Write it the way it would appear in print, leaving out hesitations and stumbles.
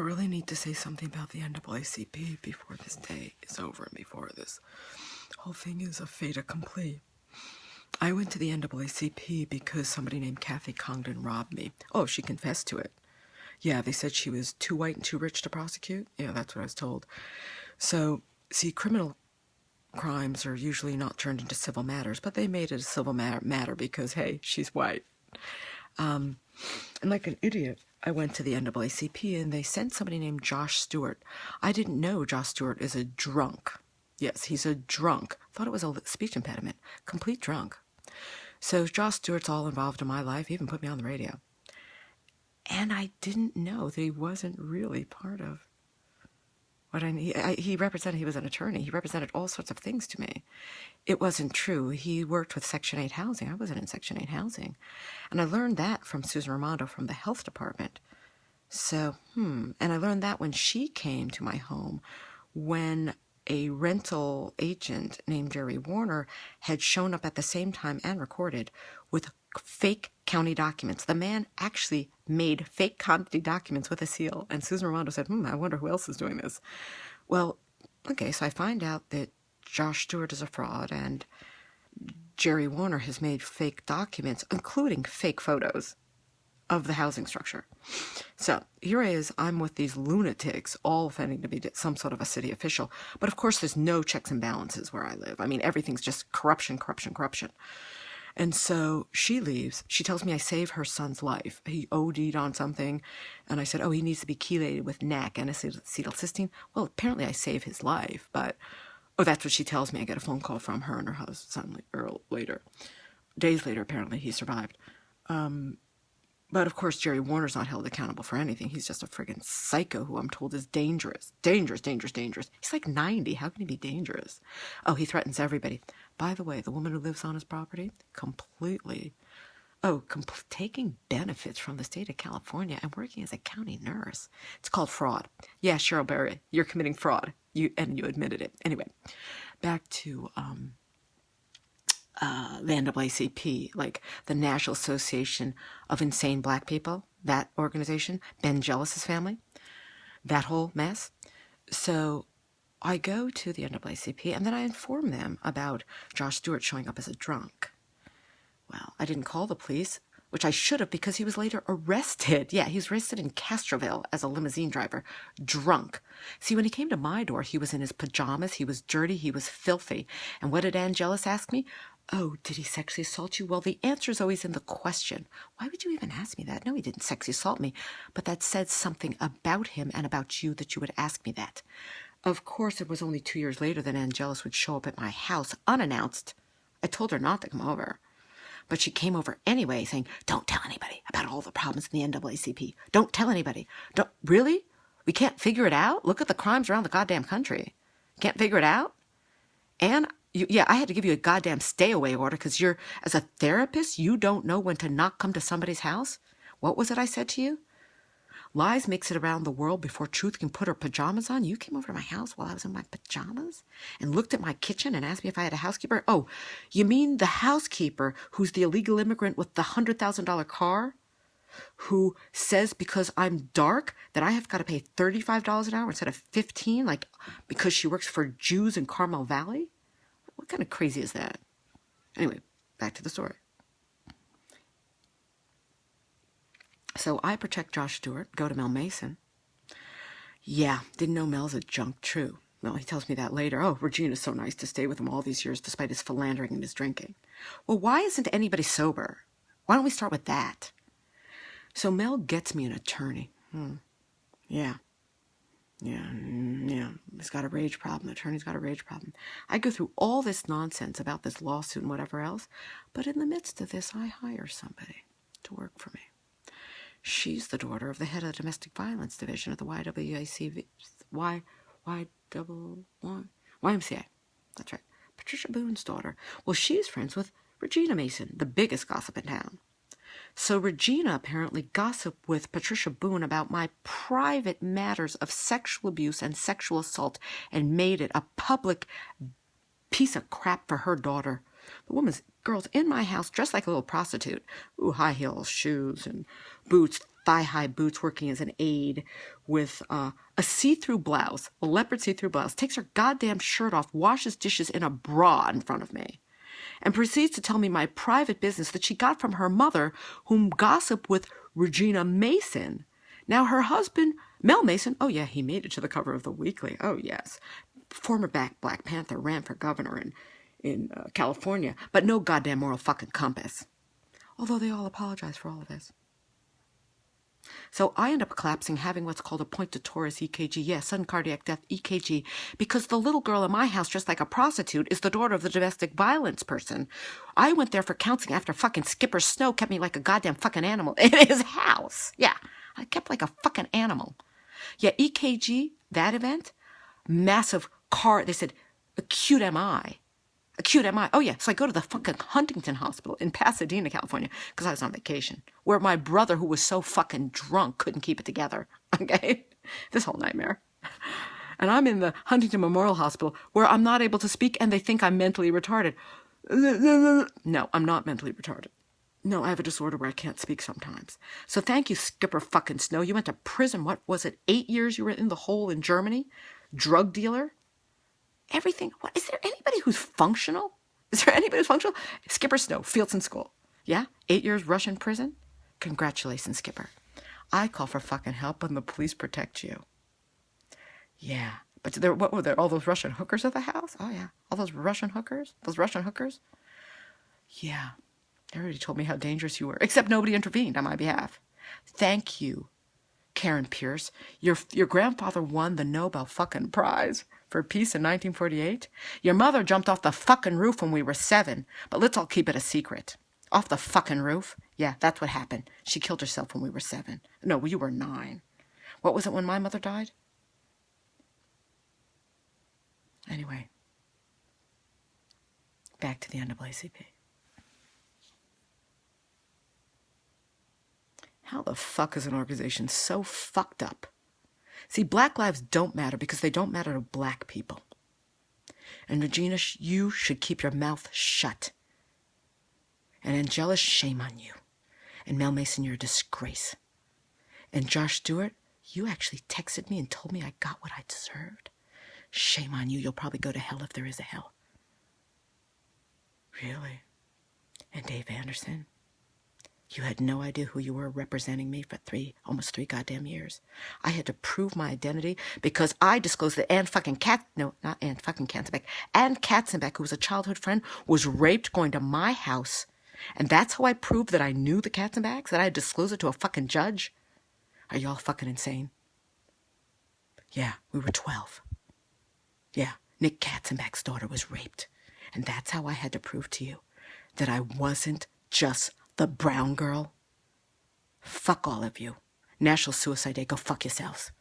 really need to say something about the NAACP before this day is over and before this whole thing is a fait accompli. I went to the NAACP because somebody named Kathy Congdon robbed me. Oh, she confessed to it. Yeah, they said she was too white and too rich to prosecute. Yeah, that's what I was told. So, see, criminal crimes are usually not turned into civil matters, but they made it a civil matter because, hey, she's white. And like an idiot, I went to the NAACP and they sent somebody named Josh Stewart. I didn't know Josh Stewart is a drunk. Yes, he's a drunk. Thought it was a speech impediment. Complete drunk. So Josh Stewart's all involved in my life. He even put me on the radio. And I didn't know that he wasn't really part of what he represented. He was an attorney. He represented all sorts of things to me. It wasn't true. He worked with Section 8 housing. I wasn't in Section 8 housing. And I learned that from Susan Raimondo from the health department. So, and I learned that when she came to my home, when a rental agent named Jerry Warner had shown up at the same time and recorded with fake county documents. The man actually made fake county documents with a seal. And Susan Raimondo said, I wonder who else is doing this. Well, okay, so I find out that Josh Stewart is a fraud and Jerry Warner has made fake documents, including fake photos of the housing structure. So here I'm with these lunatics, all offending to be some sort of a city official. But of course, there's no checks and balances where I live. I mean, everything's just corruption, corruption, corruption. And so she leaves. She tells me I saved her son's life. He OD'd on something. And I said, he needs to be chelated with NAC, N-acetylcysteine. Well, apparently I saved his life. But, that's what she tells me. I get a phone call from her and her husband later. Days later, apparently, he survived. But of course, Jerry Warner's not held accountable for anything. He's just a friggin' psycho who I'm told is dangerous. Dangerous, dangerous, dangerous. He's like 90. How can he be dangerous? He threatens everybody. By the way, the woman who lives on his property, taking benefits from the state of California and working as a county nurse. It's called fraud. Yeah, Cheryl Berry, you're committing fraud. You admitted it. Anyway, back to the NAACP, like the National Association of Insane Black People, that organization, Ben Jealous's family, that whole mess. So I go to the NAACP and then I inform them about Josh Stewart showing up as a drunk. Well, I didn't call the police, which I should have because he was later arrested. Yeah, he was arrested in Castroville as a limousine driver, drunk. See, when he came to my door, he was in his pajamas, he was dirty, he was filthy. And what did Angelus ask me? Did he sexually assault you? Well, the answer is always in the question. Why would you even ask me that? No, he didn't sexually assault me. But that said something about him and about you that you would ask me that. Of course, it was only 2 years later that Angelus would show up at my house unannounced. I told her not to come over. But she came over anyway, saying, don't tell anybody about all the problems in the NAACP. Don't tell anybody. Really? We can't figure it out? Look at the crimes around the goddamn country. Can't figure it out? And I had to give you a goddamn stay-away order because as a therapist, you don't know when to not come to somebody's house? What was it I said to you? Lies makes it around the world before truth can put her pajamas on. You came over to my house while I was in my pajamas and looked at my kitchen and asked me if I had a housekeeper? Oh, you mean the housekeeper who's the illegal immigrant with the $100,000 car? Who says because I'm dark that I have got to pay $35 an hour instead of $15, like because she works for Jews in Carmel Valley? What kind of crazy is that? Anyway, back to the story. So I protect Josh Stewart, go to Mel Mason. Yeah, didn't know Mel's a junk, true. Well, he tells me that later. Regina's so nice to stay with him all these years despite his philandering and his drinking. Well, why isn't anybody sober? Why don't we start with that? So Mel gets me an attorney. Yeah. He's got a rage problem. The attorney's got a rage problem. I go through all this nonsense about this lawsuit and whatever else, but in the midst of this, I hire somebody to work for me. She's the daughter of the head of the domestic violence division of the YMCA. That's right. Patricia Boone's daughter. Well, she's friends with Regina Mason, the biggest gossip in town. So Regina apparently gossiped with Patricia Boone about my private matters of sexual abuse and sexual assault and made it a public piece of crap for her daughter. The girl's in my house dressed like a little prostitute. High heels, shoes, and boots, thigh-high boots working as an aide with a see-through blouse, a leopard see-through blouse, takes her goddamn shirt off, washes dishes in a bra in front of me, and proceeds to tell me my private business that she got from her mother, whom gossiped with Regina Mason. Now her husband, Mel Mason, oh yeah, he made it to the cover of the Weekly. Oh yes. Former Black Panther, ran for governor in California, but no goddamn moral fucking compass. Although they all apologize for all of this. So I end up collapsing, having what's called a point to torus EKG. Yes, sudden cardiac death EKG, because the little girl in my house, dressed like a prostitute, is the daughter of the domestic violence person. I went there for counseling after fucking Skipper Snow kept me like a goddamn fucking animal in his house. Yeah, I kept like a fucking animal. Yeah, EKG, that event, massive car, they said acute MI. Acute MI. Oh, yeah. So I go to the fucking Huntington Hospital in Pasadena, California, because I was on vacation, where my brother, who was so fucking drunk, couldn't keep it together. Okay? This whole nightmare. And I'm in the Huntington Memorial Hospital, where I'm not able to speak, and they think I'm mentally retarded. No, I'm not mentally retarded. No, I have a disorder where I can't speak sometimes. So thank you, Skipper fucking Snow. You went to prison. What was it? 8 years you were in the hole in Germany? Drug dealer? Everything. What, is there anybody who's functional? Is there anybody who's functional? Skipper Snow, Fieldson School. Yeah? 8 years Russian prison? Congratulations, Skipper. I call for fucking help and the police protect you. Yeah. But there, what were there? All those Russian hookers at the house? Oh, yeah. All those Russian hookers? Those Russian hookers? Yeah. Everybody told me how dangerous you were, except nobody intervened on my behalf. Thank you, Karen Pierce. Your grandfather won the Nobel fucking Prize for peace in 1948. Your mother jumped off the fucking roof when we were 7, but let's all keep it a secret. Off the fucking roof? Yeah, that's what happened. She killed herself when we were 7. No, you were 9. What was it when my mother died? Anyway, back to the NAACP. How the fuck is an organization so fucked up? See, black lives don't matter because they don't matter to black people. And Regina, you should keep your mouth shut. And Angela, shame on you. And Mel Mason, you're a disgrace. And Josh Stewart, you actually texted me and told me I got what I deserved. Shame on you. You'll probably go to hell if there is a hell. Really? And Dave Anderson? You had no idea who you were representing me for almost 3 goddamn years. I had to prove my identity because I disclosed that Ann Katzenbeck, who was a childhood friend, was raped going to my house. And that's how I proved that I knew the Katzenbecks, that I had disclosed it to a fucking judge. Are you all fucking insane? Yeah, we were 12. Yeah, Nick Katzenbeck's daughter was raped. And that's how I had to prove to you that I wasn't just the brown girl. Fuck all of you. National Suicide Day, go fuck yourselves.